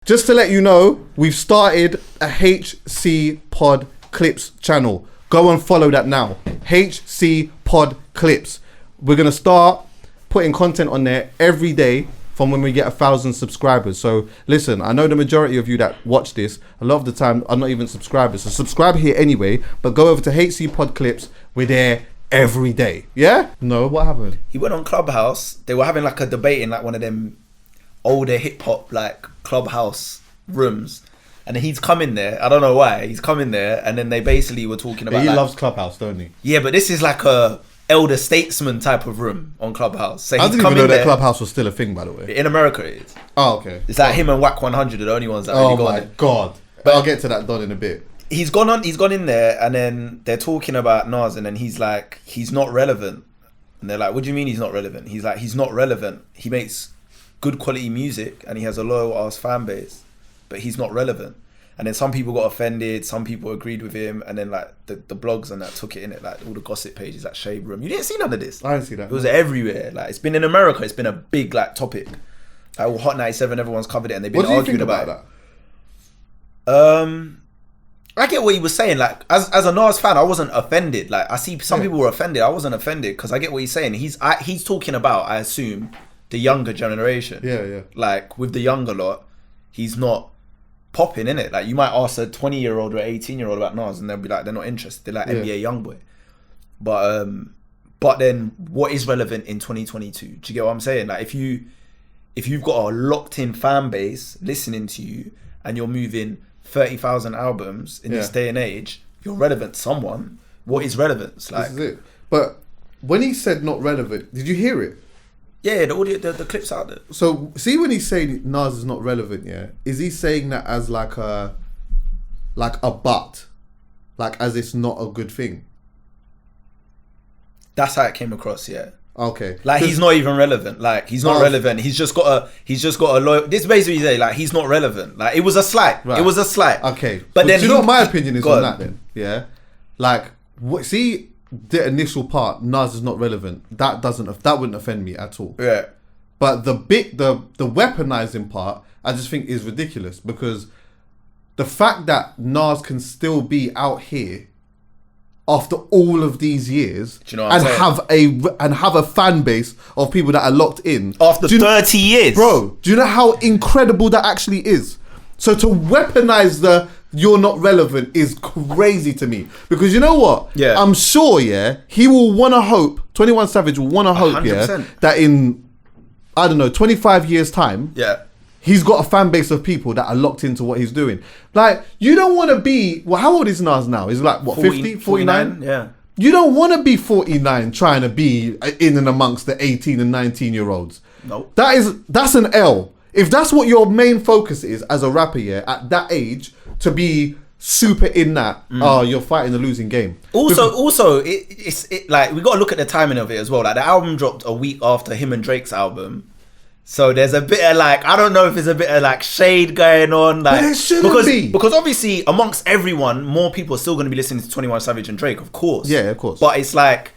just to let you know, we've started a HC Pod Clips channel. Go and follow that now. HC Pod Clips. We're going to start putting content on there every day from when we get 1,000 subscribers. So listen, I know the majority of you that watch this, a lot of the time are not even subscribers. So subscribe here anyway, but go over to HC Pod Clips. We're there every day. Yeah? No, what happened? He went on Clubhouse. They were having like a debate in like one of them older hip hop like Clubhouse rooms. And then he's come in there. I don't know why. He's come in there and then they basically were talking about... He loves Clubhouse, don't he? Yeah, but this is like a elder statesman type of room on Clubhouse. So I didn't even know that Clubhouse was still a thing, by the way. In America it is. Oh, okay. It's like him and Whack 100 are the only ones that really got on it. Oh my God. But I'll get to that Don in a bit. He's gone in there and then they're talking about Nas and then he's like, he's not relevant. And they're like, what do you mean he's not relevant? He's like, he's not relevant. He makes good quality music and he has a loyal ass fan base, but he's not relevant. And then some people got offended, some people agreed with him, and then like the blogs and that took it in it, like all the gossip pages, like Shade Room. You didn't see none of this. I didn't see that. It was everywhere. Like it's been in America, it's been a big like topic. Like all Hot 97, everyone's covered it and they've been arguing about that. I get what he was saying. Like as a Nas fan, I wasn't offended. Like I see some people were offended. I wasn't offended because I get what he's saying. He's talking about, I assume, the younger generation. Yeah. Like with the younger lot, he's not popping in it. Like you might ask a 20-year-old or 18-year-old about Nas and they'll be like, they're not interested. They're like NBA Youngboy. But then what is relevant in 2022? Do you get what I'm saying? Like if you've got a locked in fan base listening to you and you're moving 30,000 albums in this day and age, you're relevant to someone. What is relevance? Like, this is it. But when he said not relevant, did you hear it? Yeah, the audio, the clips out there. So see when he's saying Nas is not relevant, is he saying that as like a but, like as it's not a good thing? That's how it came across. Yeah. Okay. Like he's not even relevant. Like he's not relevant. He's just got a loyal. This basically say like he's not relevant. Like it was a slight. Right. It was a slight. Okay. But then do you know what my opinion is on that then? Yeah. Like see the initial part, Nas is not relevant. That wouldn't offend me at all. Yeah. But the weaponizing part, I just think is ridiculous because the fact that Nas can still be out here after all of these years, do you know what and have a fan base of people that are locked in after 30 years, bro. Do you know how incredible that actually is? So to weaponize the you're not relevant is crazy to me because you know what? Yeah, I'm sure. Yeah, he will want to hope. 21 Savage will want to hope. 100%. That in 25 years time. Yeah. He's got a fan base of people that are locked into what he's doing. Like, you don't want to be... Well, how old is Nas now? He's like, what, 50, 49? Yeah. You don't want to be 49 trying to be in and amongst the 18 and 19-year-olds. Nope. That's an L. If that's what your main focus is as a rapper, at that age, to be super in that, you're fighting a losing game. Also, it's like, we got to look at the timing of it as well. Like, the album dropped a week after him and Drake's album. So there's a bit of like, I don't know if there's a bit of like shade going on. Like, but there shouldn't be. Because obviously amongst everyone, more people are still going to be listening to 21 Savage and Drake, of course. Yeah, of course. But it's like,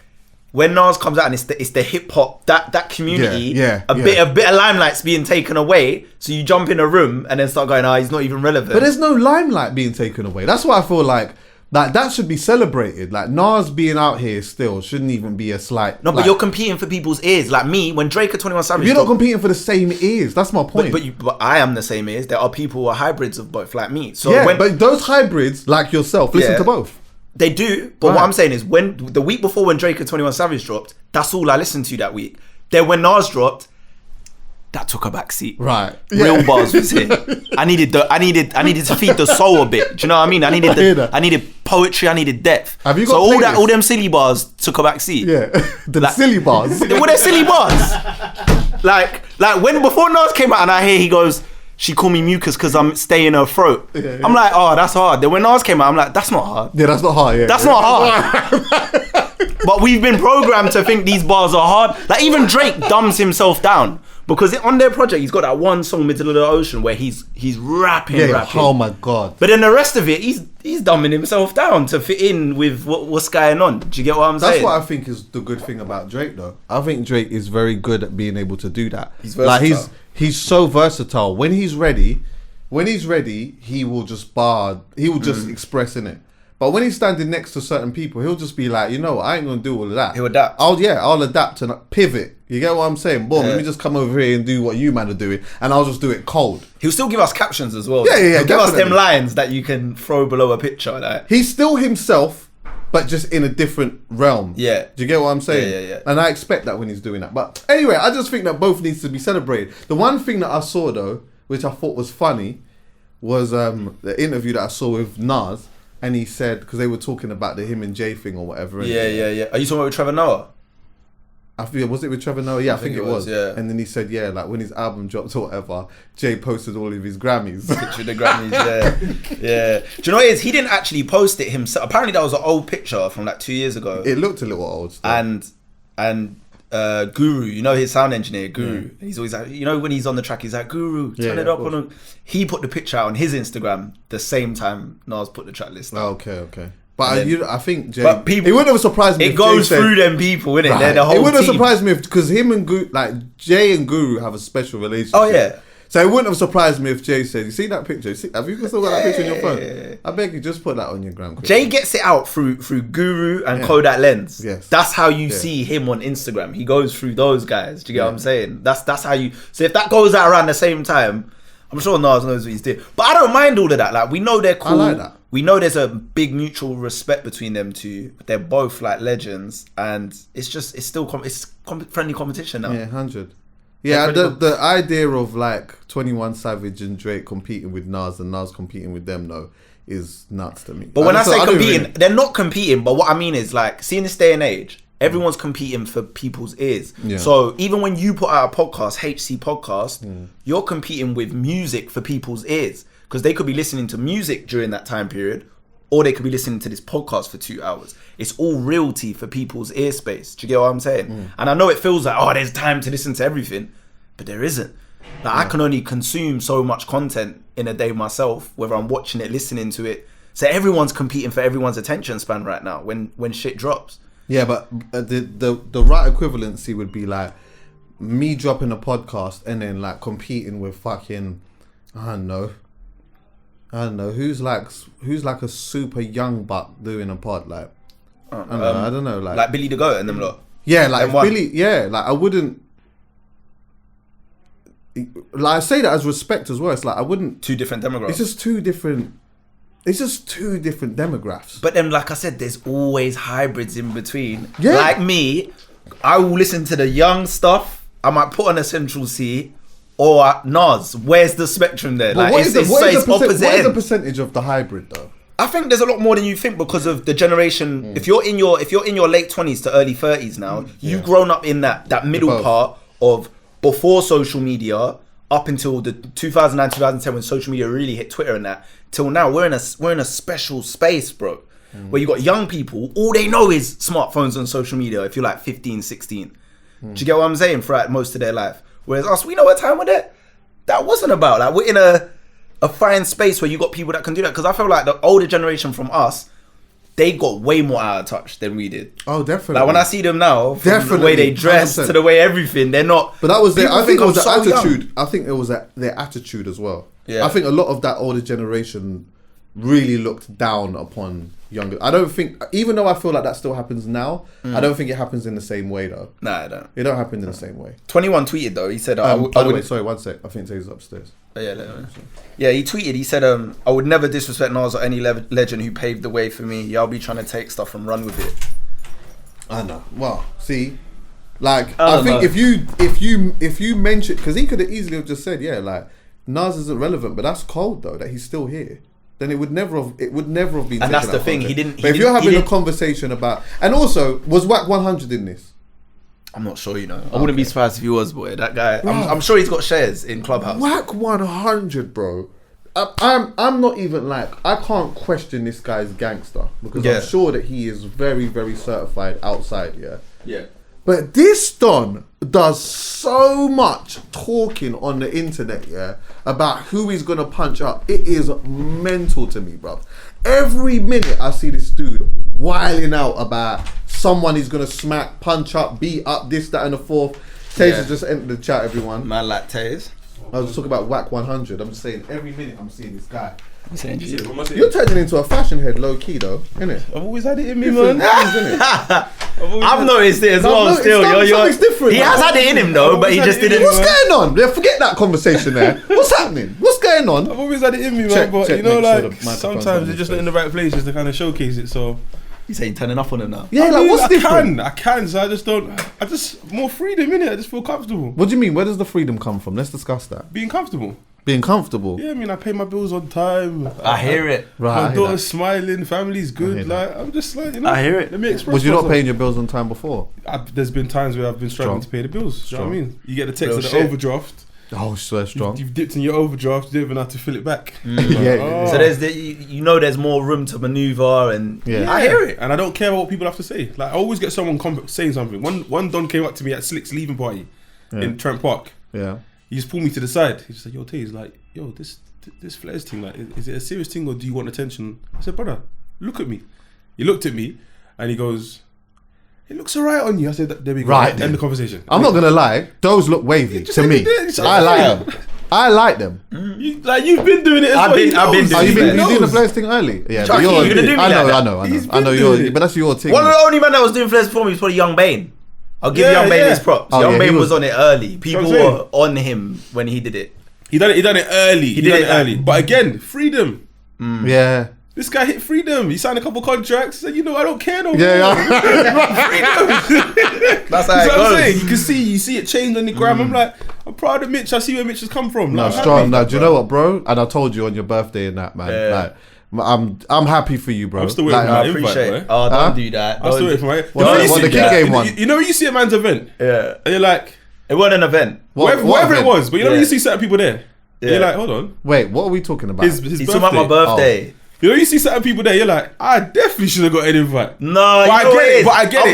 when Nas comes out and it's the hip hop, that community, a bit of limelight's being taken away. So you jump in a room and then start going, he's not even relevant. But there's no limelight being taken away. That's why I feel like that should be celebrated. Like Nas being out here still shouldn't even be a slight. No, but you're competing for people's ears. Like me, when Drake or 21 Savage, you're not competing for the same ears. That's my point. But I am the same ears. There are people who are hybrids of both, like me. So but those hybrids, like yourself, listen to both. They do. But what I'm saying is, when the week before when Drake and 21 Savage dropped, that's all I listened to that week. Then when Nas dropped, that took a back seat. Right. Real bars was here. I needed to feed the soul a bit. Do you know what I mean? I needed poetry, I needed depth. Have you got all them silly bars took a back seat. Yeah. Silly bars. Well, they're silly bars. like when before Nas came out and I hear he goes, she called me mucus because I'm staying her throat. Yeah. I'm like, that's hard. Then when Nas came out, I'm like, that's not hard. Yeah, that's not hard. Yeah. That's not hard. But we've been programmed to think these bars are hard. Like even Drake dumbs himself down. Because on their project, he's got that one song, Middle of the Ocean, where he's rapping. Oh my God. But then the rest of it, he's dumbing himself down to fit in with what's going on. Do you get what I'm saying? That's what I think is the good thing about Drake, though. I think Drake is very good at being able to do that. He's versatile. Like he's so versatile. When he's ready, when he's ready, he will just express in it. But when he's standing next to certain people, he'll just be like, you know what, I ain't gonna do all of that. He'll adapt. I'll adapt and pivot. You get what I'm saying? Boom, let me just come over here and do what you man are doing, and I'll just do it cold. He'll still give us captions as well. Yeah. He'll give us them lines that you can throw below a picture. Like. He's still himself, but just in a different realm. Yeah. Do you get what I'm saying? Yeah. And I expect that when he's doing that. But anyway, I just think that both needs to be celebrated. The one thing that I saw though, which I thought was funny, was the interview that I saw with Nas. And he said, because they were talking about the him and Jay thing or whatever. Yeah. Are you talking about with Trevor Noah? I feel, was it with Trevor Noah? Yeah, I think it was. Yeah. And then he said, yeah, like when his album dropped or whatever, Jay posted all of his Grammys. Picture of the Grammys, yeah. Do you know what it is? He didn't actually post it himself. Apparently that was an old picture from like 2 years ago. It looked a little old. Still. And Guru, you know his sound engineer, Guru. Yeah. He's always like, you know, when he's on the track, he's like, Guru, turn it up on him. He put the picture out on his Instagram the same time Nas put the track list out. Okay. But I think Jay, but people, it wouldn't have surprised me. It goes through them people, innit? Right. They're the whole It wouldn't team. have surprised me because him and Guru, like Jay and Guru, have a special relationship. Oh yeah. So it wouldn't have surprised me if Jay said, "You see that picture? Have you still got that picture on your phone? I beg you, just put that on your gram." Jay gets it out through Guru and Kodak Lens. Yes, that's how you see him on Instagram. He goes through those guys. Do you get what I'm saying? That's how you. So if that goes out around the same time, I'm sure Nas knows what he's doing. But I don't mind all of that. Like we know they're cool. I like that. We know there's a big mutual respect between them two. They're both like legends, and it's still friendly competition now. Yeah, 100. Yeah, the idea of like 21 Savage and Drake competing with Nas and Nas competing with them though is nuts to me. But when I say competing, they're not competing. But what I mean is like, see in this day and age, everyone's competing for people's ears. Yeah. So even when you put out a podcast, HC podcast, you're competing with music for people's ears because they could be listening to music during that time period, or they could be listening to this podcast for 2 hours. It's all realty for people's ear space. Do you get what I'm saying? And I know it feels like, oh, there's time to listen to everything, but there isn't. Like, I can only consume so much content in a day myself, whether I'm watching it, listening to it. So everyone's competing for everyone's attention span right now when shit drops. Yeah, but the right equivalency would be like me dropping a podcast and then like competing with fucking, I don't know, who's like a super young buck doing a pod, like I don't know, like Billy the Goat and them lot. Yeah, like Billy. Yeah, like I wouldn't. Like I say that as respect as well. It's like I wouldn't. Two different demographics. It's just two different demographics. But then, like I said, there's always hybrids in between. Yeah. Like me, I will listen to the young stuff. I might put on a Central C or Nas. Where's the spectrum there? But like what is opposite the end. percentage of the hybrid though? I think there's a lot more than you think because of the generation. If you're in your late 20s to early 30s now, you've grown up in that middle part of before social media up until the 2009 2010 when social media really hit Twitter and that till now. We're in a special space, bro, where you got young people, all they know is smartphones and social media. If you're like 15 16, do you get what I'm saying? Throughout most of their life, whereas us, we know a time when that wasn't about. Like we're in a fine space where you got people that can do that, because I feel like the older generation from us, they got way more out of touch than we did. Oh, definitely. Like when I see them now, from the way they dress 100%. to the way everything, they're not. But that was I think it was the so attitude. Young. I think it was their attitude as well. Yeah. I think a lot of that older generation really looked down upon younger. I don't think, even though I feel like that still happens now, I don't think it happens in the same way though. Nah, I don't. It don't happen in the same way. 21 tweeted though. He said, by the way, sorry, one sec. I think Taser's upstairs. Oh, yeah, he tweeted. He said, "I would never disrespect Nas or any legend who paved the way for me. Y'all be trying to take stuff and run with it." I know. Well, see, like I think if you mention, because he could have easily have just said, yeah, like Nas isn't relevant, but that's cold though that he's still here. Then it would never have been. And that's the thing. He didn't. But if you're having a conversation about, and also was Wack 100 in this? I'm not sure, you know. I wouldn't be surprised if he was, boy. That guy. I'm sure he's got shares in Clubhouse. Wack 100, bro. I'm not even like, I can't question this guy's gangster because I'm sure that he is very, very certified outside. Yeah. But this Don does so much talking on the internet, about who he's gonna punch up. It is mental to me, bro. Every minute I see this dude whiling out about someone he's gonna smack, punch up, beat up, this, that, and the fourth. Taser just entered the chat, everyone. Man like Taser. I was just talking about Whack 100. I'm just saying, every minute I'm seeing this guy. I'm saying to you. You're turning into a fashion head, low key though, innit? I've always had it in me, Different man. things, innit? I've noticed it as well. noticed Still, something's different. He has had it in him though, but he just didn't. What's going on? Yeah, forget that conversation there. What's happening? What's going on? I've always had it in me, man. Check, But check, you know, make sure like the microphone's sometimes on they're his just not in face. the right places to kind of showcase it. So You saying turning up on him now? Yeah, I like mean, what's different? I can. So I just don't. I just more freedom in it. I just feel comfortable. What do you mean? Where does the freedom come from? Let's discuss that. Being comfortable. Being comfortable. Yeah, I mean, I pay my bills on time. I hear it. Right. I My hear daughter's that. smiling. Family's I good. hear Like I'm just like, you know. I hear it. Let me express. Was you not myself. paying your bills on time before? There's been times where I've been struggling Strong. to pay the bills. Do you know what I Strong. mean? You get the text Real of the shit. overdraft. Oh, so strong. You've dipped in your overdraft. You don't even have to fill it back. Yeah. So there's you know there's more room to maneuver and Yeah. I hear it. And I don't care about what people have to say. Like I always get someone saying something. One don came up to me at Slick's leaving party in Trent Park. Yeah. He just pulled me to the side. He just said, "Yo, Tay," he's like, "Yo, this flares thing, like, is it a serious thing or do you want attention?" I said, "Brother, look at me." He looked at me and he goes, "It looks alright on you." I said, "There we go." Right End then. the conversation. I'm not gonna lie. Those look wavy just to said me. you did. You said I you like did. them. I like them. You've been doing it as I've well. been- He I've been knows. doing Oh, you it. been He you doing the knows. flares thing early? Yeah, Chuckie, but you're gonna do me I know, like I that. know, I know. He's I know been you're, doing it. but that's your thing. One of the only men that was doing flares before me was probably Young Bane. I'll give Yeah, Young Bane yeah. his props. Oh, Young yeah, he Bane was- was on it early. People I'm saying. were on him when he did it. He done it early. He did done it it early. But again, freedom. Yeah. This guy hit freedom. He signed a couple contracts. Said, "You know, I don't care no more." Yeah. That's how That's it what I'm saying. goes. You can see, it change on the gram. I'm like, I'm proud of Mitch. I see where Mitch has come from. No, Like, I'm strong. happy. No, do you know what, bro? And I told you on your birthday and that, man. Yeah. Like, I'm happy for you, bro. I'm still waiting Like, for my I invite, appreciate boy. it. Oh, don't do that. I'm still waiting for my. What, You know what, you the see- kick game one? You know when you see a man's event, Yeah. and you're like, It wasn't an event. What whatever it event? was, but you know when Yeah. you see certain people there, and Yeah. you're like, hold on, Wait, what are we talking about? his He's birthday. talking about my birthday. You know you see certain people there, you're like, I definitely should have got an invite. No, But you I know get what it, is? but I get I'll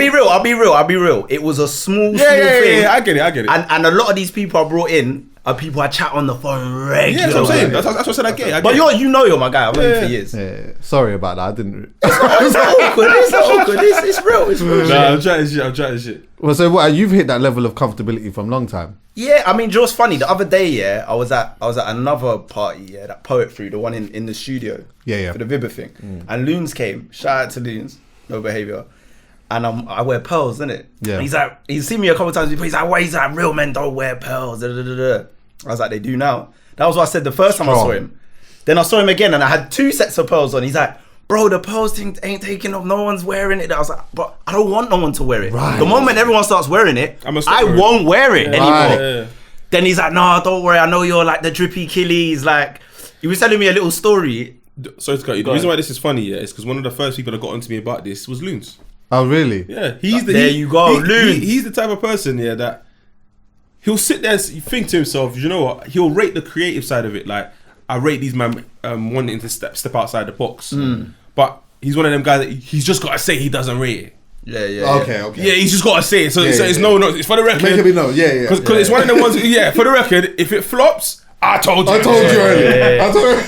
it. be real. It was a small Yeah, thing. I get it. And a lot of these people I brought in are people I chat on the phone regularly. Yeah, that's what I'm saying. That's what I said. I get it. But you know you're my guy. I've known you for Yeah. years. Yeah, sorry about that. I didn't. It's not awkward. It's not awkward. It's real. It's real. Nah, I'm trying shit. Well, so what? You've hit that level of comfortability from a long time. Yeah, I mean, just funny. The other day, yeah, I was at another party, yeah, that poetry, the one in the studio, Yeah. for the Vibber thing, and Loons came. Shout out to Loons, no behavior, and I wear pearls, innit? Yeah. And he's seen me a couple times before. He's like, "Why?" He's like, "Real men don't wear pearls." Da, da, da, da. I was like, "They do now." That was what I said the first time I saw him. Then I saw him again, and I had 2 sets of pearls on. He's like, "Bro, the pearls thing ain't taking off. No one's wearing it." I was like, "But I don't want no one to wear it. Right. The moment everyone starts wearing it, I'ma stop I wearing it. won't wear it anymore." Right. Yeah. Then he's like, "No, don't worry. I know you're like the drippy killies." Like, he was telling me a little story. Sorry to cut you. The Go reason on. why this is funny, yeah, is because one of the first people that got onto me about this was Loons. Oh, really? Yeah, There you go, Loons. He's the type of person, yeah, that he'll sit there, think to himself, you know what? He'll rate the creative side of it. Like, I rate these man wanting to step outside the box, but he's one of them guys that he's just got to say he doesn't rate it. Yeah. Okay. Yeah, he's just got to say it. So, Yeah, so yeah, it's yeah. no, it's for the record. Make it be known. Yeah. Because it's one of them ones. Yeah, for the record, if it flops, I told you. I told you earlier. I told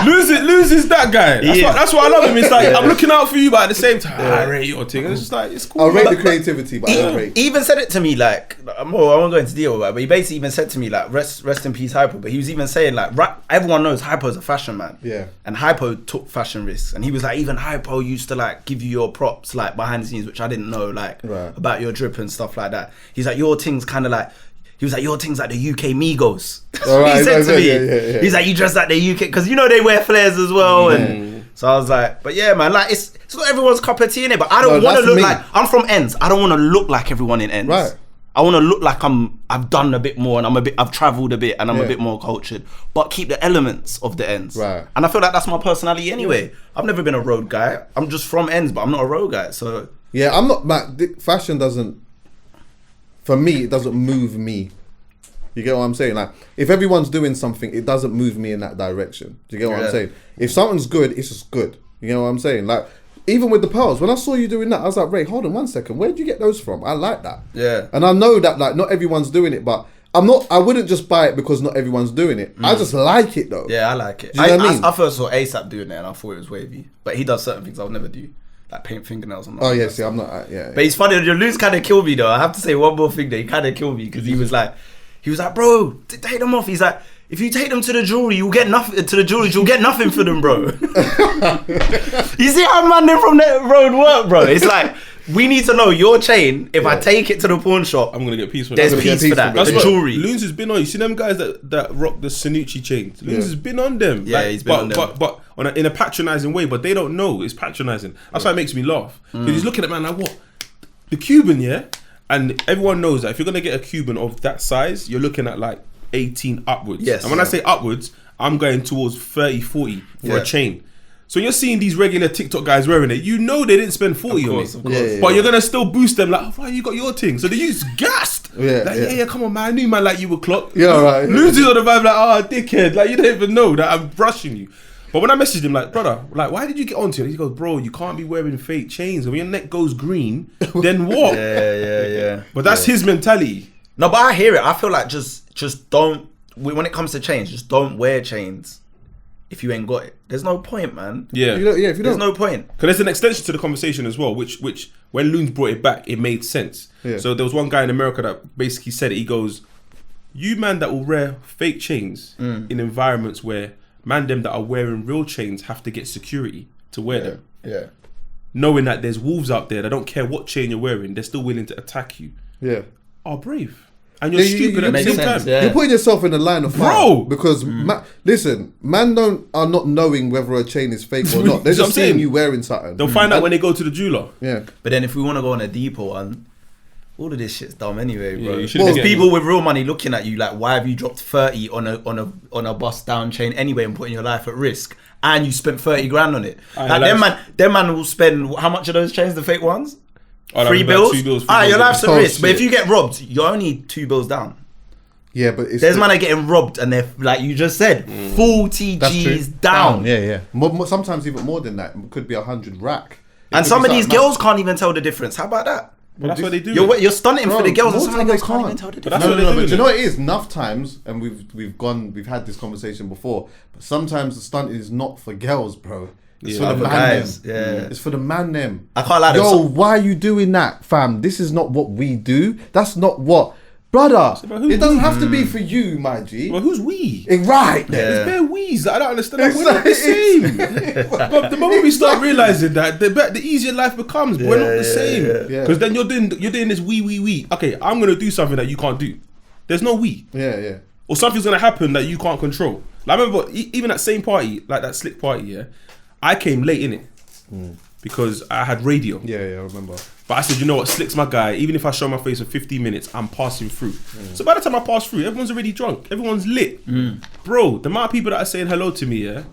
Loses that guy. That's why I love him. It's like I'm looking out for you, but at the same time, I rate your thing. And it's just like it's cool. I'll rate man. the creativity, but I don't rate. He even said it to me like, I won't go into deal with it, but he basically even said to me like, rest in peace, Hypo. But he was even saying like, everyone knows Hypo's a fashion man. Yeah. And Hypo took fashion risks, and he was like, even Hypo used to like give you your props like behind the scenes, which I didn't know like about your drip and stuff like that. He's like, your thing's kind of like. He was like, your thing's like the UK Migos. That's what he said to me. Yeah. He's like, you dress like the UK, because you know they wear flares as well. And so I was like, but yeah, man, like it's not everyone's cup of tea in it. But I don't want to that's look me. like I'm from ends. I don't want to look like everyone in ends. Right. I want to look like I've done a bit more and I've traveled a bit and I'm a Yeah. bit more cultured, but keep the elements of the ends. Right. And I feel like that's my personality anyway. I've never been a road guy. I'm just from ends, but I'm not a road guy. So Yeah, I'm not. Fashion doesn't. For me, it doesn't move me. You get what I'm saying? Like, if everyone's doing something, it doesn't move me in that direction. Do you get what I'm saying? If something's good, it's just good. You know what I'm saying? Like, even with the pearls, when I saw you doing that, I was like, Ray, hold on 1 second. Where did you get those from? I like that. Yeah. And I know that like not everyone's doing it, but I wouldn't just buy it because not everyone's doing it. I just like it though. yeah, I like it. Do you know what I mean? I first saw ASAP doing it and I thought it was wavy, but he does certain things I'll never do, like paint fingernails. Oh yeah, see, I'm not. Yeah. But it's funny. Your Loons kind of killed me though. I have to say one more thing. That he kind of killed me because he was like, He was like, bro, take them off. He's like, if you take them to the jewelry, you'll get nothing. To the jewelry, you'll get nothing for them, bro. You see how man them from that road work, bro? It's like, we need to know your chain. If I take it to the pawn shop, I'm gonna get peace for there's that. peace for that. That's The what jewelry. Loons has been on. You see them guys that rock the Sanucci chains. Loons has been on them. Yeah, he's been on them. But in a patronizing way. But they don't know it's patronizing. That's why it makes me laugh. Because he's looking at man like, what? The Cuban, yeah? And everyone knows that if you're gonna get a Cuban of that size, you're looking at like 18 upwards. Yes. And when I say upwards, I'm going towards 30, 40 for a chain. So you're seeing these regular TikTok guys wearing it. You know they didn't spend 40 on it. Yeah, but you're gonna still boost them like, oh, why you got your thing? So they use gassed. Yeah, come on, man. I knew man like you would clock. Yeah, right. Loses on the vibe like, oh, dickhead. Like you don't even know that I'm brushing you. But when I messaged him like, brother, like, why did you get onto it? He goes, bro, you can't be wearing fake chains. When your neck goes green, then what? Yeah. But that's his mentality. No, but I hear it. I feel like just don't. When it comes to chains, just don't wear chains if you ain't got it. There's no point, man. Yeah. If you There's don't. no point. Because there's an extension to the conversation as well, which when Loons brought it back, it made sense. Yeah. So there was one guy in America that basically said it. He goes, you man that will wear fake chains in environments where man them that are wearing real chains have to get security to wear them. Yeah. Knowing that there's wolves out there that don't care what chain you're wearing, they're still willing to attack you. Yeah. Are brave. And you're Yeah, you- stupid you at the make same sense, time. yeah. You're putting yourself in the line of fire, Bro! because listen, man are not knowing whether a chain is fake or not. They're That's what I'm just seeing saying. you wearing something. They'll find out when they go to the jeweler. Yeah. But then if we want to go on a deeper one, all of this shit's dumb anyway, bro. Yeah, you shouldn't There's be getting- people with real money looking at you like, why have you dropped 30 on a bust down chain anyway and putting your life at risk? And you spent 30 grand on it. Like them man will spend how much of those chains, the fake ones? Oh, 3 like bills? 2 bills, 3 Alright, your bills. life's at Oh, risk. But shit. if you get robbed, you're only 2 bills down. Yeah, but it's There's man are getting robbed and they're, like you just said, 40 That's G's true. down. Yeah. Sometimes even more than that. It could be 100 rack. It And could some be of these something girls can't even tell the difference. How about that? But that's what they do. You're stunting Bro, for the girls, and more some of time the they girls can't even can't. tell the But that's difference. what they're But doing. you know what it is? Enough times, and we've had this conversation before. But sometimes the stunt is not for girls, bro. It's Yeah. for the For man guys, them. yeah. It's for the man them. I can't lie, there's Yo, some- why are you doing that, fam? This is not what we do. That's not what, brother. but who's It doesn't we? have to be for you, my G. Well, who's we? Right. There's bare we's. I don't understand. Like, we're not the same. But the moment we start realizing that, the easier life becomes. We're not the same. yeah. Because then you're doing this we. Okay, I'm gonna do something that you can't do. There's no we. Yeah. Or something's gonna happen that you can't control. Like, I remember even that same party, like that slick party, yeah, I came late in it because I had radio. Yeah, I remember. But I said, you know what, Slick's my guy. Even if I show my face for 15 minutes, I'm passing through. So by the time I pass through, everyone's already drunk. Everyone's lit. Bro, the amount of people that are saying hello to me, yeah,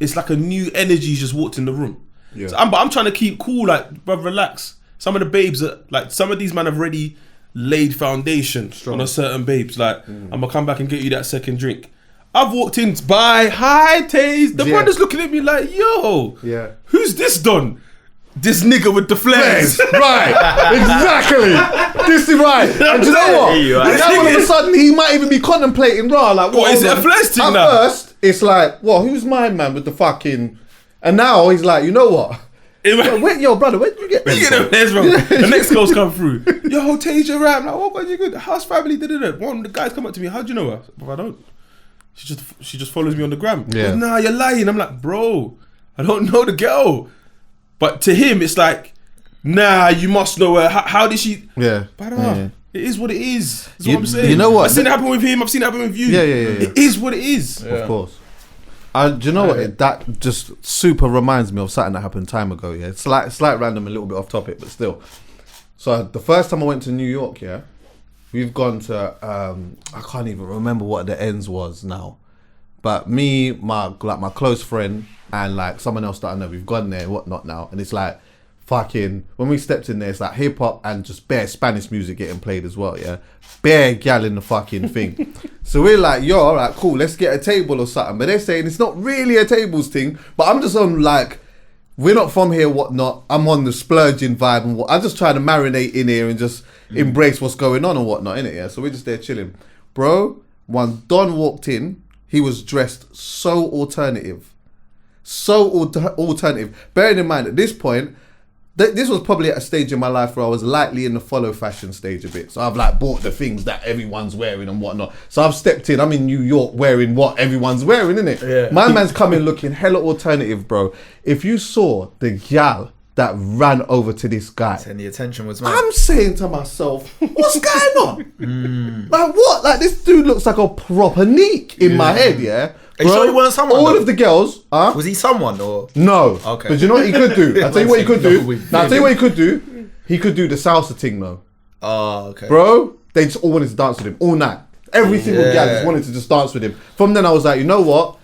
it's like a new energy just walked in the room. Yeah. So I'm trying to keep cool, like, bro, relax. Some of the babes, like, some of these men have already laid foundation on a certain babes. Like, I'm going to come back and get you that second drink. I've walked in, bye, hi, Taze. The Yeah. brother's looking at me like, yo, Yeah. who's this don? This nigga with the flares. Right, exactly. This is right. And do you know what? Yeah, you are. And now all of a sudden he might even be contemplating raw. Like, What, is it a hold on. flares thing At now? first, it's like, well, who's my man with the fucking? And now he's like, you know what? Yo, brother, where did you get You this get from? the flares from. The next girl's come through. Yo, Tasia Ram. Like, oh God, you good? House family did it. One of the guys come up to me. How do you know her? But I don't. She just follows me on the gram. Yeah. Goes, nah, you're lying. I'm like, bro, I don't know the girl. But to him, it's like, nah, you must know her. How did she? Yeah. Brother, Yeah. it is what it is. That's You- what I'm saying. you know what? I've seen it happen with him. I've seen it happen with you. Yeah. It is what it is. Of course. Do you know what? That just super reminds me of something that happened time ago. Yeah, it's slight random, a little bit off topic, but still. So the first time I went to New York, yeah, we've gone to I can't even remember what the ends was now, but me, my close friend, and like someone else that I know, we've gone there, whatnot now, and it's like fucking when we stepped in there, it's like hip hop and just bare Spanish music getting played as well, yeah, bare gal in the fucking thing. So we're like, yo, all right, cool, let's get a table or something. But they're saying it's not really a tables thing, but I'm just on like, we're not from here, whatnot. I'm on the splurging vibe and what. I'm just trying to marinate in here and just embrace what's going on and whatnot, innit? Yeah. So we're just there chilling, bro. When Don walked in, he was dressed so alternative, alternative. Bearing in mind at this point, this was probably at a stage in my life where I was lightly in the follow fashion stage a bit. So I've like bought the things that everyone's wearing and whatnot. So I've stepped in. I'm in New York wearing what everyone's wearing, innit? Yeah. My man's coming looking hella alternative, bro. If you saw the gal that ran over to this guy, And the attention was mad. I'm saying to myself, what's going on? Like what? Like this dude looks like a proper neek in my head, yeah? Are you sure he weren't someone, All though? of the girls, Was he someone or? no. Okay. But you know what he could do? I'll tell you what he could do. No, with Now, I'll tell you what he could do. He could do the salsa thing though. Oh, okay. Bro, they just all wanted to dance with him all night. Every single gal just wanted to just dance with him. From then I was like, you know what?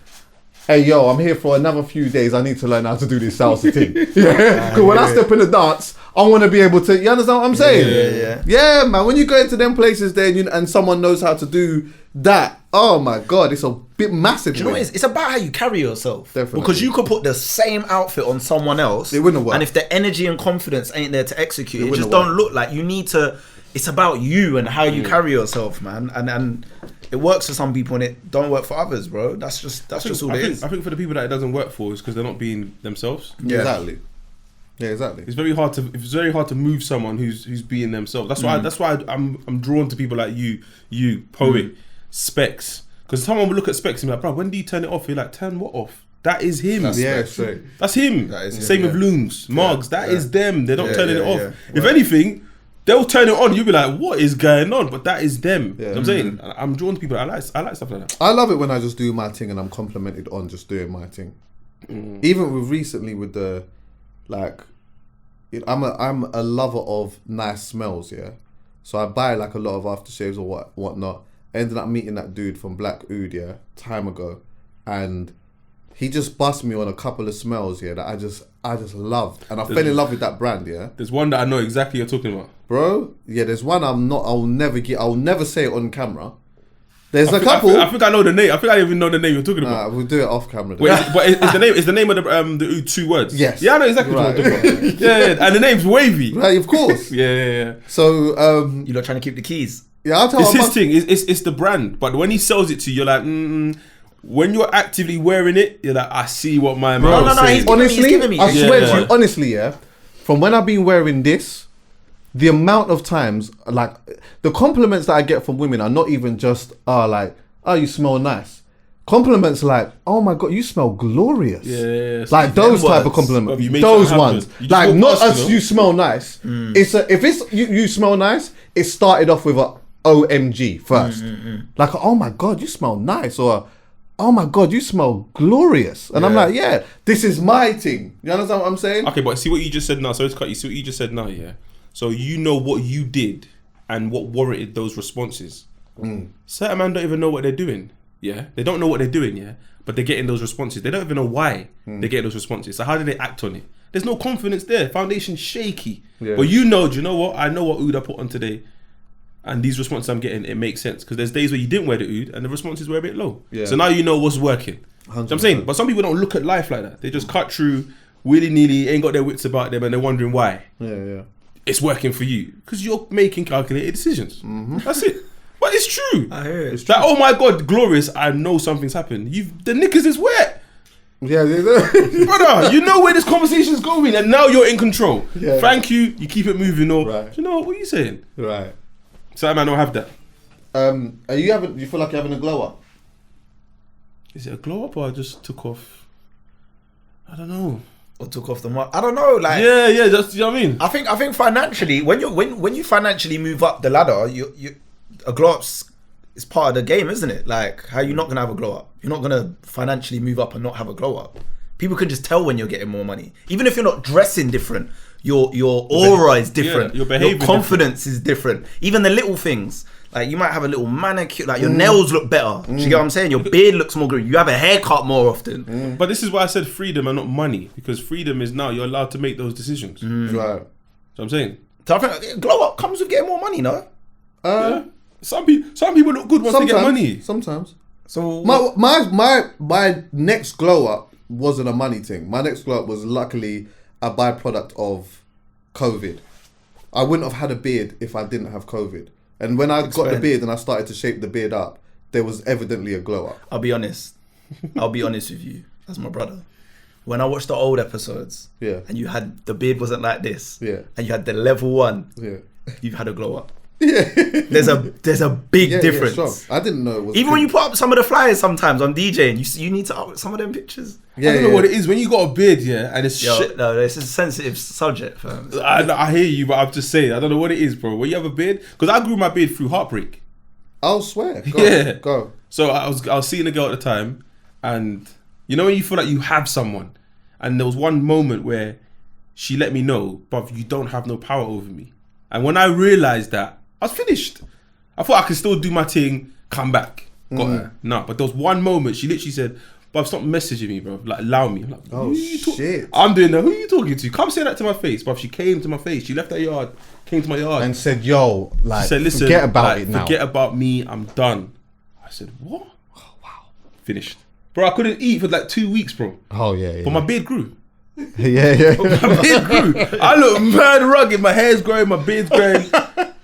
Hey yo, I'm here for another few days. I need to learn how to do this salsa thing. Yeah. Because when I step in the dance, I want to be able to, you understand what I'm saying? Yeah, man. When you go into them places there and someone knows how to do that, oh my God, it's a bit massive. Do you know what it is? It's about how you carry yourself. Definitely. Because you could put the same outfit on someone else. It wouldn't work. And if the energy and confidence ain't there to execute, it wouldn't just don't look like you need to. It's about you and how you carry yourself, man. And it works for some people and it don't work for others, bro. That's just all it is. I think for the people that it doesn't work for is because they're not being themselves. Yeah. Exactly. Yeah, exactly. It's very hard to move someone who's being themselves. That's why I'm drawn to people like you, Poet, Specs. Because someone will look at Specs and be like, bro, when do you turn it off? You're like, turn what off? That is him. Straight. That's him. That is him, Same with Loons, Margs. That is them. They're not turning it off. yeah. If anything, they'll turn it on. You'll be like, what is going on? But that is them. You know what I'm saying? I'm drawn to people. I like stuff like that. I love it when I just do my thing and I'm complimented on just doing my thing. Even with recently with the, like, I'm a lover of nice smells, yeah. So I buy like a lot of aftershaves or whatnot. Ended up meeting that dude from Black Oud, yeah, time ago, and he just bust me on a couple of smells, yeah, that I just loved, and I fell in love with that brand, yeah. There's one that I know exactly you're talking about, bro. Yeah, there's one I'll never say it on camera. There's a couple. I think I know the name. I think I even know the name you're talking about. We'll do it off camera. Wait, is the name of the Oud 2 words? Yes. Yeah, I know exactly what you're talking about. Yeah, and the name's Wavy. Right, of course. Yeah. So You're not trying to keep the keys. yeah, I'll tell It's you. his thing. It's the brand. But when he sells it to you, you're like, when you're actively wearing it, you're like, I see what my man was saying. he's giving me. I Yeah. swear to you, honestly, yeah, from when I've been wearing this, the amount of times, like, the compliments that I get from women are not even just, like, oh, you smell nice. Compliments like, oh my God, you smell glorious. Yeah. Like those type of Bruv, compliments. you made Those something ones. happen. You just Like, walk not past, as you smell nice. If it's you smell nice, it started off with a OMG first. Like, oh my God, you smell nice. Or, oh my God, you smell glorious. And I'm like, yeah, this is my thing. You understand what I'm saying? Okay, but see what you just said now. So it's cut. You see what you just said now, yeah. So you know what you did and what warranted those responses. Certain men don't even know what they're doing. Yeah, they don't know what they're doing. Yeah, but they're getting those responses. They don't even know why they're getting those responses. So how do they act on it? There's no confidence there. Foundation shaky. Yeah. But you know, do you know what? I know what Oud I put on today, and these responses I'm getting, it makes sense because there's days where you didn't wear the Oud and the responses were a bit low. Yeah. So now you know what's working. You know what I'm saying, but some people don't look at life like that. They just cut through willy nilly, ain't got their wits about them, and they're wondering why. Yeah. It's working for you because you're making calculated decisions. That's it. But it's true. I hear it. It's like, oh my God, glorious! I know something's happened. The knickers is wet, Yeah. brother. You know where this conversation's going, and now you're in control. Yeah. Thank you. You keep it moving. Or Right. you know what are you saying? Right. So I don't have that. Are you feel like you're having a glow up? Is it a glow up or I just took off? I don't know. Or took off the mark. I don't know. Like, Yeah. That's, you know what I mean. I think financially, when you financially move up the ladder, you a glow up's is part of the game, isn't it? Like, how you not gonna have a glow up? You're not gonna financially move up and not have a glow up. People can just tell when you're getting more money, even if you're not dressing different. Your aura is different. your behavior confidence is different. Even the little things. Like, you might have a little manicure, like your nails look better. Do you get what I'm saying? Your beard looks more green. You have a haircut more often. But this is why I said freedom and not money, because freedom is now you're allowed to make those decisions. Right. So I'm saying. So I think glow up comes with getting more money, no? Yeah. Some people look good once they get money. Sometimes. So My next glow up wasn't a money thing. My next glow up was luckily a byproduct of COVID. I wouldn't have had a beard if I didn't have COVID. And when I got the beard and I started to shape the beard up, there was evidently a glow up. I'll be honest with you, as my brother. when I watched the old episodes, Yeah. and you had the beard wasn't like this, Yeah. and you had the level 1, Yeah. you've had a glow up. Yeah. There's a big difference. Strong. I didn't know it was. Even when you put up some of the flyers sometimes on DJing, you need to upload some of them pictures. Yeah, I don't know what it is when you got a beard, yeah, and it's Yo, shit. no, this is a sensitive subject, fam. I hear you, but I'm just saying, I don't know what it is, bro. When you have a beard, because I grew my beard through Heartbreak. I'll swear. Go, Yeah. Go. So I was seeing a girl at the time, and you know when you feel like you have someone, and there was one moment where she let me know, bruv, you don't have no power over me. And when I realised that, I was finished. I thought I could still do my thing, come back. Got her. No, but there was one moment, she literally said, bruv, stop messaging me, bro. Like, allow me. I'm like, Oh, who you shit. I'm doing that. Who are you talking to? Come say that to my face, bruv. She came to my face. She left her yard, came to my yard. And said, yo, like, She said, listen, forget about like, it now. Forget about me, I'm done. I said, what? Oh, wow. Finished. Bro, I couldn't eat for like 2 weeks, bro. Oh, yeah. But my beard grew. yeah. My beard grew. I look mad rugged. My hair's growing, my beard's growing.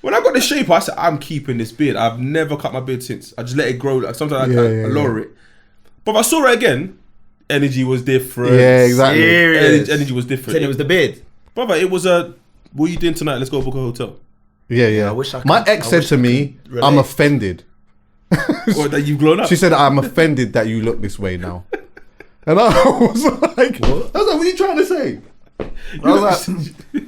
When I got the shape, I said, I'm keeping this beard. I've never cut my beard since. I just let it grow. Like sometimes I lower it. But if I saw her again, energy was different. Yeah, exactly. Energy was different. Said it was the beard. Brother, it was a, what are you doing tonight? Let's go book a hotel. Yeah. I wish I could- My ex I said wish to I me, could relate. I'm offended. Or that you've grown up. She said, I'm offended that you look this way now. And I was like, what are you trying to say? I was like,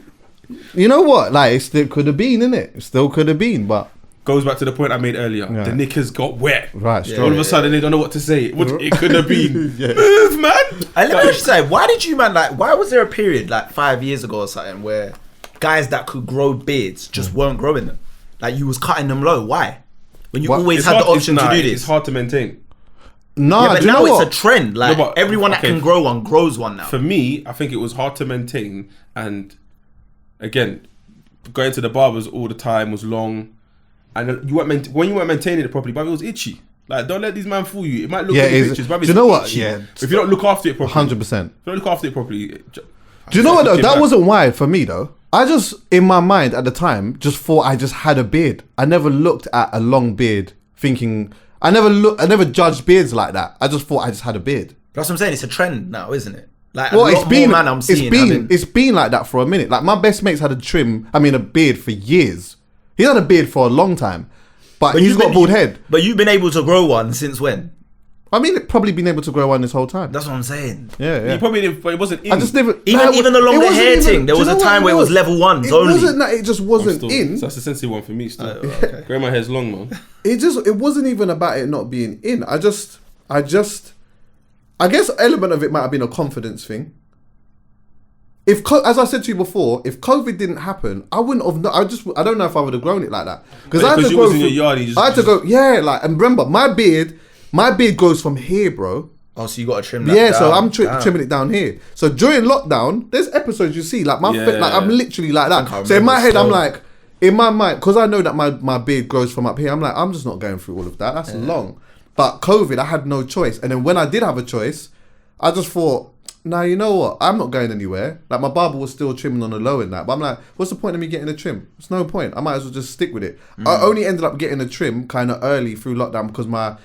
you know what? Like, it still could have been, innit? It still could have been, but... Goes back to the point I made earlier. Yeah. The knickers got wet. Right, Yeah. strong. All of a sudden, they don't know what to say. It could have been. Yeah. Move, man. And let me just say, why did you, man, like, why was there a period, like 5 years ago or something, where guys that could grow beards just weren't growing them? Like, you was cutting them low. Why? When you What? always It's had the hard- option to nah, do It's this. hard to maintain. Nah, Yeah, but do you now know it's what? a trend. Like, No, but- everyone that okay. can grow one grows one now. For me, I think it was hard to maintain. And again, going to the barbers all the time was long. And you weren't when you weren't maintaining it properly, but it was itchy. Like, don't let these man fool you. It might look Yeah, like it's- pictures, but do you know what? itchy. Yeah. If you don't look after it properly, 100%. If you don't look after it properly. Do you know what though? Looking That back. wasn't why for me though. I just, in my mind at the time, just thought I just had a beard. I never looked at a long beard thinking, I never judged beards like that. I just thought I just had a beard. That's what I'm saying. It's a trend now, isn't it? Like, Well, a lot more man I'm seeing having... it's been like that for a minute. Like my best mate's had a beard for years. He's had a beard for a long time, but he's you've got been- bald head. But you've been able to grow one since when? I mean, it probably been able to grow one this whole time. That's what I'm saying. Yeah. You probably didn't, but it wasn't in. I just never. Even the longer it wasn't hair thing, there do was you a know time what where it was level ones It only. wasn't that. It just I'm wasn't still, in. so that's a sensitive one for me still. Okay. Growing my hair's long, man. It wasn't even about it not being in. I guess element of it might have been a confidence thing. As I said to you before, if COVID didn't happen, I wouldn't have. I don't know if I would have grown it like that because I had to you go. was in your yard, you just- I had to go. Yeah, like, and remember, my beard goes from here, bro. Oh, so you got to trim that Yeah, down. so I'm Damn. trimming it down here. So during lockdown, there's episodes you see like Yeah. like I'm literally like I think I that. So in my remember head, I'm still. like, in my mind, because I know that my beard grows from up here. I'm like, I'm just not going through all of that. That's long. But COVID, I had no choice. And then when I did have a choice, I just thought, nah, you know what? I'm not going anywhere. Like my barber was still trimming on the low in that. But I'm like, what's the point of me getting a trim? There's no point. I might as well just stick with it. I only ended up getting a trim kind of early through lockdown because my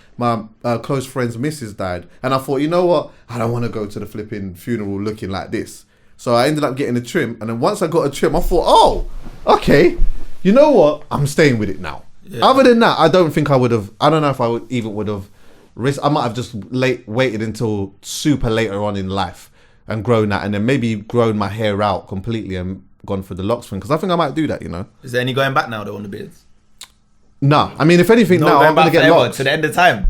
close friend's missus died. And I thought, you know what? I don't want to go to the flipping funeral looking like this. So I ended up getting a trim. And then once I got a trim, I thought, oh, okay. You know what? I'm staying with it now. Yeah. Other than that, I don't think I would have. I don't know if I would have risked. I might have just waited until super later on in life and grown that, and then maybe grown my hair out completely and gone for the locks thing. Because I think I might do that. You know. Is there any going back now though on the beards? Nah, I mean, if anything, No, now going I'm gonna back get forever, locks. to the end of time.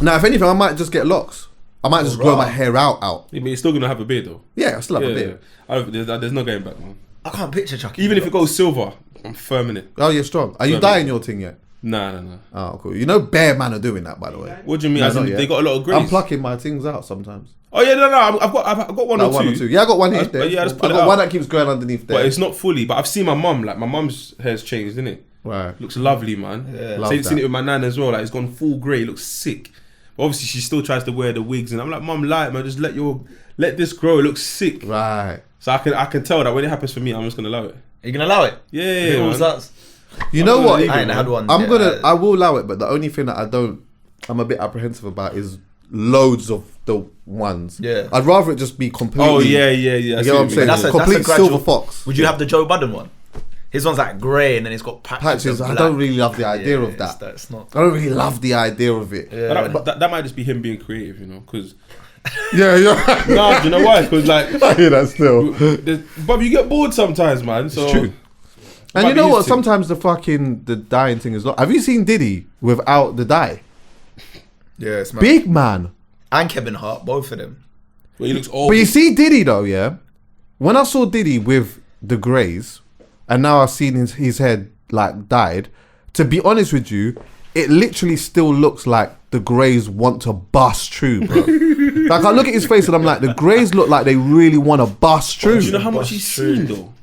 Now, if anything, I might just get locks. I might just grow my hair out. Yeah, but you're still gonna have a beard though. Yeah, I still have Yeah, a beard. there's no going back, man. I can't picture Chuckie. Even if it goes silver, I'm firm in it. Oh, you're strong. Are you Sorry. dyeing your thing yet? Nah. Oh, cool. You know, bare man are doing that, by the way. What do you mean? No, As in, not yet. they got a lot of grace. I'm plucking my things out sometimes. Oh yeah, no. I've got one, Like or two. Yeah, I got one here. But yeah, I just I pull it got out. one that keeps going underneath there. But it's not fully. But I've seen my mum. Like my mum's hair's changed, isn't it? Right. Looks lovely, man. Yeah. Love Seen that. it with my nan as well. Like it's gone full grey. Looks sick. But obviously, she still tries to wear the wigs, and I'm like, Mum, lie, man. Just let this grow. It looks sick. Right. So I can tell that when it happens for me, I'm just gonna allow it. Are you gonna allow it? Yeah, It all man. starts. You know I'm what? gonna leave I it, ain't man. had one. I yet. will allow it, but the only thing that I'm a bit apprehensive about is loads of the ones. Yeah. I'd rather it just be completely. Oh yeah. You I get see what I'm you saying? mean. That's a Complete gradual- silver fox. Would you have the Joe Budden one? His one's like grey and then it's got Patches. of I black. don't really love the idea of it's- that. That's not. I don't really love the idea of it. Yeah. But that might just be him being creative, you know, because Yeah. nah, do you know why? Because like, I hear that still. but you get bored sometimes, man. So It's true. And might you be know his what? thing. Sometimes the dyeing thing is not. Have you seen Diddy without the dye? Yeah, it's mad. Big man. And Kevin Hart, both of them. Well, he looks old. But you see Diddy though, yeah. When I saw Diddy with the greys, and now I've seen his head like dyed. To be honest with you, it literally still looks like the greys want to bust through, bro. Like I look at his face and I'm like, the greys look like they really want to bust through. Do you know how much he's seen though?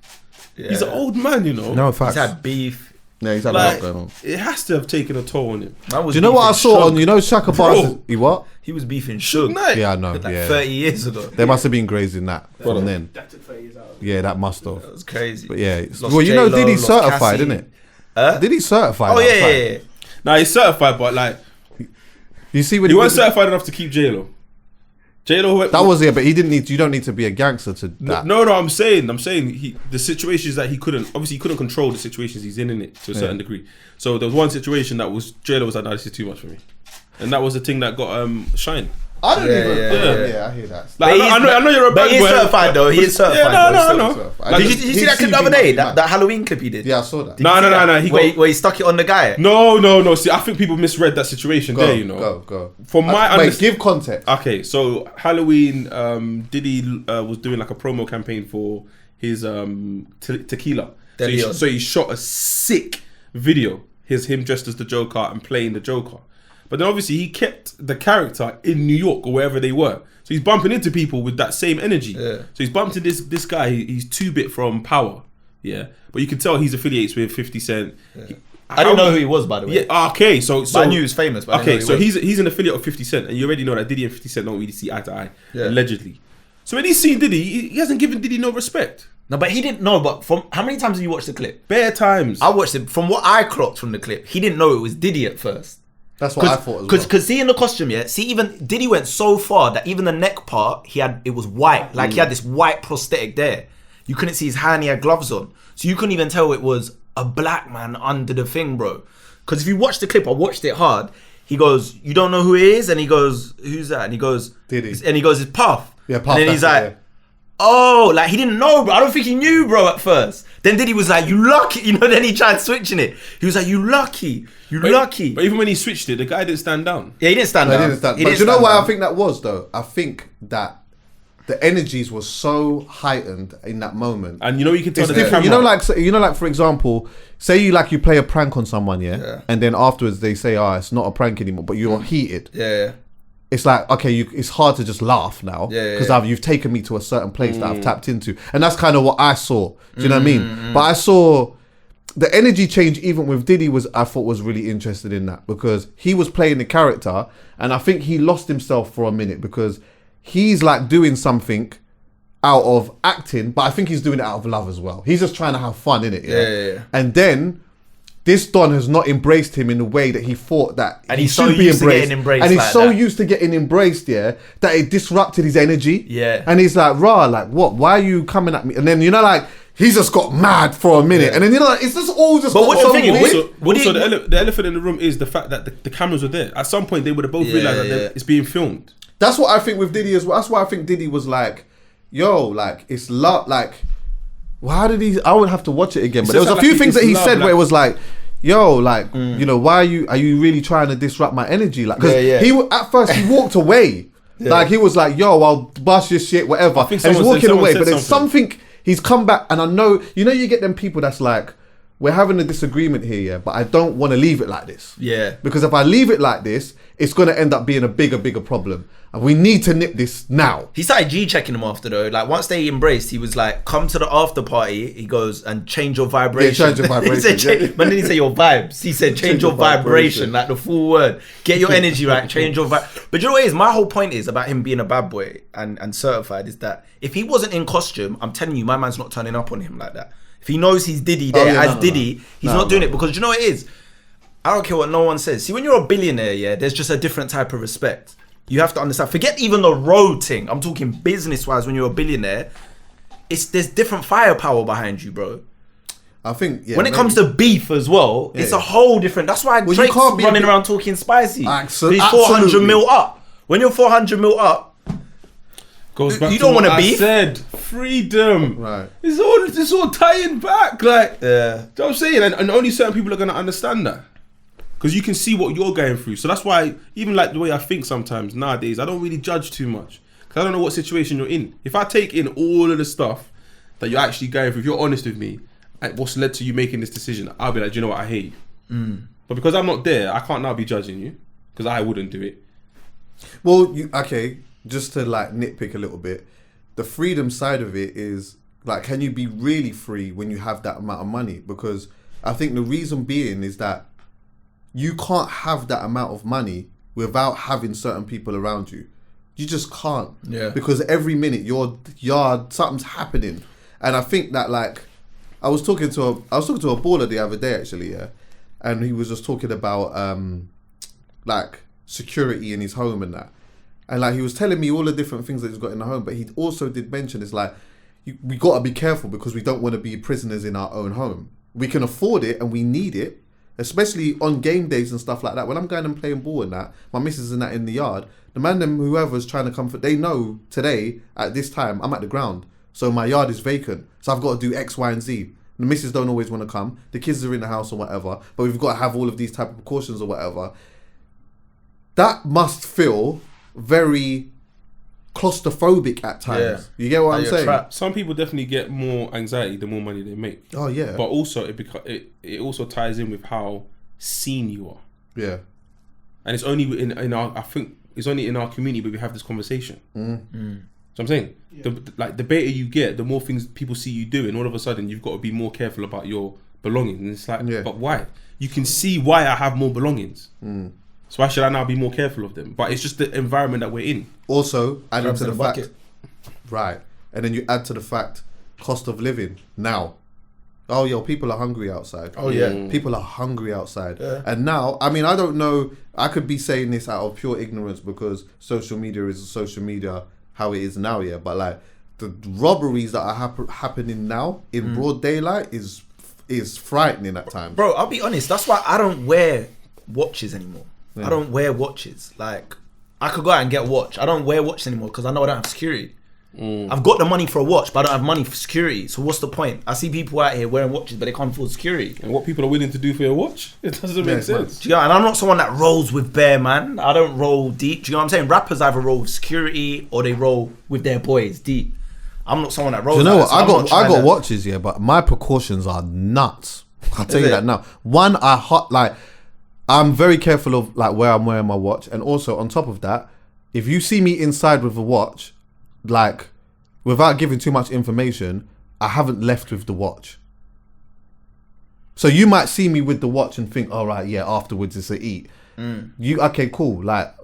Yeah. He's an old man, you know. No He's facts. had beef. Yeah, he's had a Like, lot going on. it has to have taken a toll on him. Man was Do you know what I beefing saw Suge. on? You know, Shaka Bro. Bars. He what? He was beefing Suge. Night. Yeah, I know. Like Yeah, 30 years ago. there must have been greys in that from then. That took 30 years out. Yeah, that must have. That was crazy. But yeah, it's- Lost well, you know, J-Lo, Diddy's lost certified, Cassie. isn't it? Huh? Diddy's certified. Oh yeah, outside. yeah, yeah. Now he's certified, but like You see when he wasn't certified enough to keep J-Lo. J-Lo. that was it, but he didn't need. You don't need to be a gangster to that. No, I'm saying the situations that he couldn't control the situations he's in it to a certain degree. So there was one situation that was J-Lo was like, "No, this is too much for me," and that was the thing that got shine. I don't Yeah, even. yeah, Yeah, I hear that. Like, But I know you're a But bad he is boy. certified though. He is certified. Yeah, though. I know. Like, Did you see that clip the other day? That Halloween clip he did? Yeah, I saw that. No. He Where he stuck it on the guy. no. See, I think people misread that situation there. You know, go. From my Wait, give context. Okay, so Halloween, Diddy was doing like a promo campaign for his tequila. So he, Deleon. so he shot a sick video. Here's him dressed as the Joker and playing the Joker. But then obviously he kept the character in New York or wherever they were. So he's bumping into people with that same energy. Yeah. So he's bumped into this guy. He's 2-bit from Power. Yeah. But you can tell he's affiliates with 50 Cent. I didn't know who he was, by the way. Yeah, okay, so But I knew he was famous. But I didn't okay, know so who he was. he's an affiliate of 50 Cent, and you already know that Diddy and 50 Cent don't really see eye to eye, Yeah. allegedly. So when he's seen Diddy, he hasn't given Diddy no respect. No, but he didn't know. But from how many times have you watched the clip? Bare times. I watched it. From what I clocked from the clip, he didn't know it was Diddy at first. That's what I thought as well. Because see in the costume, yeah. See, even Diddy went so far that even the neck part, it was white. Like he had this white prosthetic there. You couldn't see his hand. He had gloves on, so you couldn't even tell it was a black man under the thing, bro. Because if you watch the clip, I watched it hard. He goes, "You don't know who he is," and he goes, "Who's that?" And he goes, Diddy. And he goes, "It's Puff." Yeah, Puff, And then he's that's like, it, "Oh, like he didn't know, bro. I don't think he knew, bro, at first." Then Diddy was like, "You lucky," you know. Then he tried switching it. He was like, "You lucky, you lucky." But even when he switched it, the guy didn't stand down. Yeah, he didn't stand I down. didn't stand. He But didn't you know stand why down. I think that was though? I think that the energies were so heightened in that moment. And you know you can tell It's the different. camera. You know, like for example, say you play a prank on someone, yeah, and then afterwards they say, "Oh, it's not a prank anymore," but you're heated. Yeah. It's like, okay, it's hard to just laugh now because you've taken me to a certain place that I've tapped into, and that's kind of what I saw. Do you know what I mean? But I saw the energy change even with Diddy I thought was really interested in that because he was playing the character, and I think he lost himself for a minute because he's like doing something out of acting, but I think he's doing it out of love as well. He's just trying to have fun in it. Yeah. And then this Don has not embraced him in the way that he thought that And he he's so should be used to embraced. getting embraced And he's like so that. used to getting embraced, that it disrupted his energy. Yeah. And he's like, "Rah, like what? Why are you coming at me?" And then like he's just got mad for a minute, and then like, it's just all just. But got what so the thing is, weird. Also, the elephant in the room is the fact that the cameras were there. At some point, they would have both realized that it's being filmed. That's what I think with Diddy as well. That's why I think Diddy was like, "Yo, like it's love." Like, well, how did he? I would have to watch it again. But there was a few things that he said where it was like, "Yo, like, you know, why are you really trying to disrupt my energy?" Like, because at first he walked away. Like he was like, "Yo, I'll bust your shit, whatever," and he's walking away. But there's something he's come back, and I know you get them people that's like, "We're having a disagreement here, yeah, but I don't want to leave it like this." Yeah. Because if I leave it like this, it's going to end up being a bigger problem. And we need to nip this now. He started G-checking him after though. Like once they embraced, he was like, "Come to the after party." He goes and change your vibration. Yeah, change your vibration, He said, yeah. but then he said your vibes. He said change your vibration, like the full word. Get your energy right. Change your vibe. But you know what it is? My whole point is about him being a bad boy and certified is that if he wasn't in costume, I'm telling you, my man's not turning up on him like that. If he knows he's Diddy there as Diddy, he's not doing it because you know what it is? I don't care what no one says. See, when you're a billionaire, yeah, there's just a different type of respect. you have to understand. Forget even the road thing. I'm talking business-wise. When you're a billionaire, there's different firepower behind you, bro. I think when it comes to beef as well, it's a whole different. That's why Drake's running around talking spicy. Absolutely. He's 400 mil up. When you're 400 mil up, goes back you to don't what want to I beef. said freedom. Right. It's all tying back. Like, yeah. you know what I'm saying? And only certain people are gonna understand that. Because you can see what you're going through. So that's why, even like the way I think sometimes nowadays, I don't really judge too much. Because I don't know what situation you're in. If I take in all of the stuff that you're actually going through, if you're honest with me, and what's led to you making this decision, I'll be like, do you know what, I hate you. But because I'm not there, I can't now be judging you. Because I wouldn't do it. Well, okay, just to like nitpick a little bit, the freedom side of it is like, can you be really free when you have that amount of money? Because I think the reason being is that you can't have that amount of money without having certain people around you. You just can't. Yeah. Because every minute something's happening. And I think that like I was talking to a baller the other day actually, yeah. And he was just talking about like security in his home and that. And like he was telling me all the different things that he's got in the home, but he also did mention it's like we got to be careful because we don't want to be prisoners in our own home. We can afford it and we need it, especially on game days and stuff like that. When I'm going and playing ball and that, my missus and that in the yard, the man them whoever's trying to comfort, they know today at this time I'm at the ground, so my yard is vacant, so I've got to do X, Y, and Z. The missus don't always want to come. The kids are in the house or whatever, but we've got to have all of these type of precautions or whatever. That must feel very claustrophobic at times. Yeah. You get what I'm saying? Trapped. Some people definitely get more anxiety the more money they make. Oh yeah. But also it also ties in with how seen you are. Yeah. And it's only in our, I think it's only in our community where we have this conversation. So I'm saying, the better you get, the more things people see you doing. All of a sudden, you've got to be more careful about your belongings. And it's like, but why? You can see why I have more belongings. So why should I now be more careful of them? But it's just the environment that we're in. Also, adding to the fact, bucket. right? And then you add to the fact, cost of living now. Oh, yo, people are hungry outside. Oh, yeah. People are hungry outside. Yeah. And now, I mean, I don't know, I could be saying this out of pure ignorance because social media is social media how it is now, yeah. But like, the robberies that are happening now in broad daylight is frightening at times. Bro, I'll be honest, that's why I don't wear watches anymore. I don't wear watches. Like, I could go out and get a watch. I don't wear watches anymore because I know I don't have security. I've got the money for a watch, but I don't have money for security. So what's the point? I see people out here wearing watches, but they can't afford security. And what people are willing to do for your watch, it doesn't make sense. Do you know? And I'm not someone that rolls with bare, man. I don't roll deep. Do you know what I'm saying? Rappers either roll with security or they roll with their boys deep. I'm not someone that rolls. Do you know what? So I got watches, yeah, but my precautions are nuts. I'll tell you that now. One, I'm very careful of like where I'm wearing my watch, and also on top of that, if you see me inside with a watch, like without giving too much information, I haven't left with the watch. So you might see me with the watch and think, all right, yeah, afterwards it's a eat. Okay, cool. Like,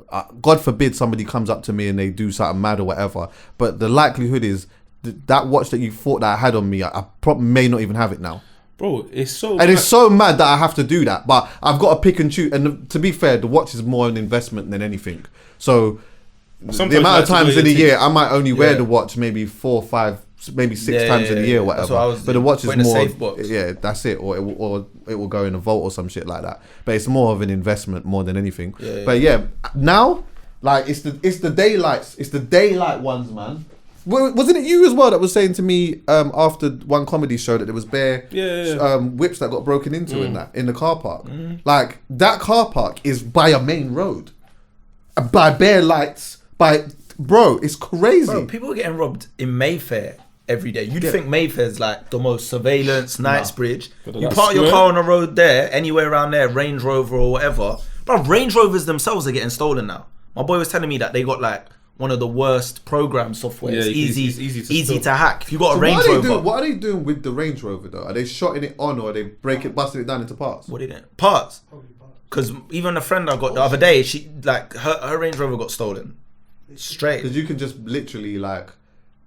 God forbid somebody comes up to me and they do something mad or whatever. But the likelihood is that watch that you thought that I had on me, I probably may not even have it now. Bro, it's so And mad. it's so mad that I have to do that. But I've got to pick and choose. And to be fair, the watch is more an investment than anything. So Sometimes the amount of you have to times wear in a your year, things. I might only wear the watch maybe 4, 5, maybe 6 times in a year or That's whatever. what I was But the watch is put in a more, safe box. yeah, that's it. Or it will go in a vault or some shit like that. But it's more of an investment more than anything. But yeah, now like it's the daylights, it's the daylight ones, man. Wasn't it you as well that was saying to me after one comedy show that there was bare whips that got broken into in the car park? Like that car park is by a main road, by bare lights, bro, it's crazy. Bro, people are getting robbed in Mayfair every day. You'd think Mayfair's like the most surveillance, Knightsbridge. You park your car on the road there, anywhere around there, Range Rover or whatever. Bro, Range Rovers themselves are getting stolen now. My boy was telling me that they got like one of the worst program software. Yeah, it's it's easy to hack. If you got a So Range Rover, what are they doing with the Range Rover though? Are they shotting it on or are they busting it down into parts? what are they doing? Parts. Because even a friend I got the other day, she like her Range Rover got stolen. Straight. Because you can just literally like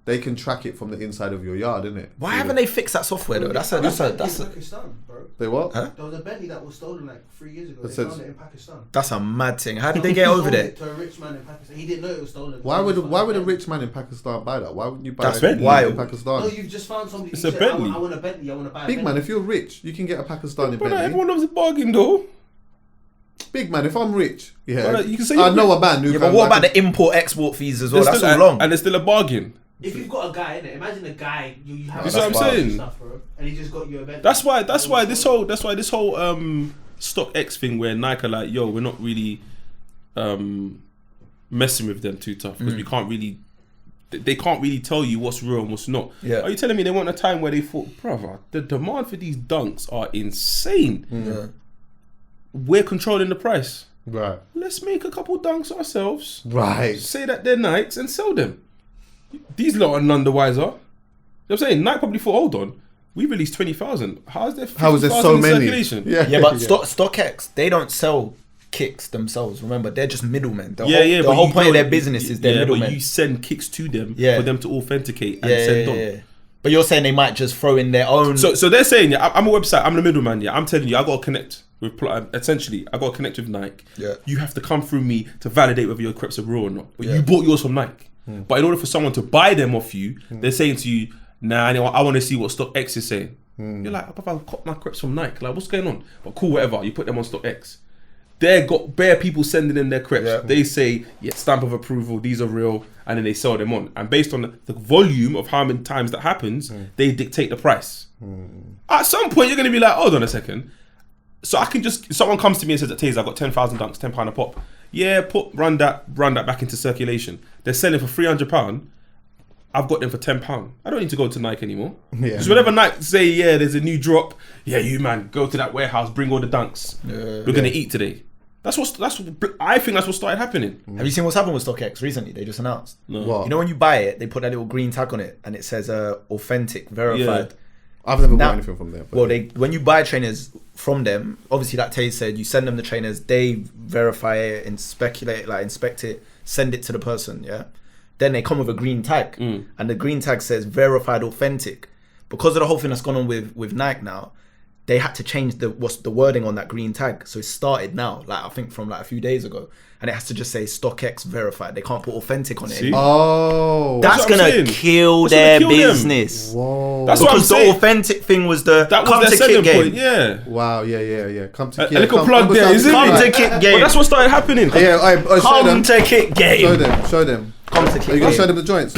they can track it from the inside of your yard, innit? Why haven't they fixed that software though? That's a. Pakistan, bro. They what? Huh? There was a Bentley that was stolen like 3 years ago. They says- found it in Pakistan. That's a mad thing. How did they get over Sold there? it to a rich man in Pakistan. He didn't know it was stolen. Why would a rich man in Pakistan buy that? Why wouldn't you buy That's it Bentley. Why? in Pakistan? No, you've just found somebody. It's who a said, Bentley. I want a Bentley. I want to buy a Big Bentley. man, if you're rich, you can get a Pakistani Brother, Bentley. everyone loves a bargain though. Big man, if I'm rich, yeah, Brother, you can say I you're know a man who Yeah, can. but what about like the import-export fees as well? There's That's still all long. And it's still a bargain. If you've got a guy in it, imagine a guy you have. You see what I'm saying? Stuff, bro, and he just got you a Bentley. That's why this whole StockX thing where Nike are like, yo, we're not really messing with them too tough because we can't really. They can't really tell you what's real and what's not. Yeah. Are you telling me they want a time where they thought, brother, the demand for these dunks are insane. Yeah. We're controlling the price. Right. Let's make a couple dunks ourselves. Right. Say that they're Nikes and sell them. These lot are none the wiser. You know what I'm saying? Nike probably thought, hold on, we released 20,000. How is there 50,000 so in many? circulation? Yeah, but StockX, they don't sell kicks themselves. Remember, they're just middlemen. The But whole you point of go- their business is they're But middlemen. you send kicks to them Yeah. for them to authenticate and send on. But you're saying they might just throw in their own. So they're saying, yeah, I'm a website, I'm the middleman, yeah. I'm telling you, I got to connect with, essentially, I got to connect with Nike. Yeah. You have to come through me to validate whether your crepes are real or not. But Yeah. you bought yours from Nike. But in order for someone to buy them off you, they're saying to you, nah, I want to see what StockX is saying. You're like, I've got my crepes from Nike. Like, what's going on? But cool, whatever. You put them on StockX. They got bare people sending in their crepes. Yeah. They say, yeah, stamp of approval, these are real, and then they sell them on. And based on the volume of how many times that happens, they dictate the price. At some point, you're going to be like, hold on a second. So I can just, someone comes to me and says, Taser, I've got 10,000 dunks, £10 a pop. Yeah, run that back into circulation. They're selling for £300. I've got them for £10. I don't need to go to Nike anymore. Yeah. Because whenever Nike say, yeah, there's a new drop, yeah, you man, go to that warehouse, bring all the dunks. We're gonna eat today. I think that's what started happening. Have you seen what's happened with StockX recently? They just announced. No. What? You know when you buy it, they put that little green tag on it, and it says authentic, verified. I've never Now- bought anything from there. But Well, when you buy trainers from them, obviously, like Tay said, you send them the trainers, they verify it, inspect it, send it to the person. Yeah. Then they come with a green tag, and the green tag says verified, authentic. Because of the whole thing that's gone on with Nike now, they had to change the wording on that green tag. So it started now, like I think from like a few days ago, and it has to just say StockX verified. They can't put authentic on it See? anymore. oh, That's what I'm gonna saying. kill That's gonna their kill them. business. whoa. That's what I'm Because the saying. authentic thing was the That come was to their kick selling game. point, yeah. Wow, yeah. Come to A little plug come there, to- is it? Come Yeah. to kick game. Well, that's what started happening. Yeah, I show Come them. to kick game. Show them. Come to Are kick you gonna show game. them the joints?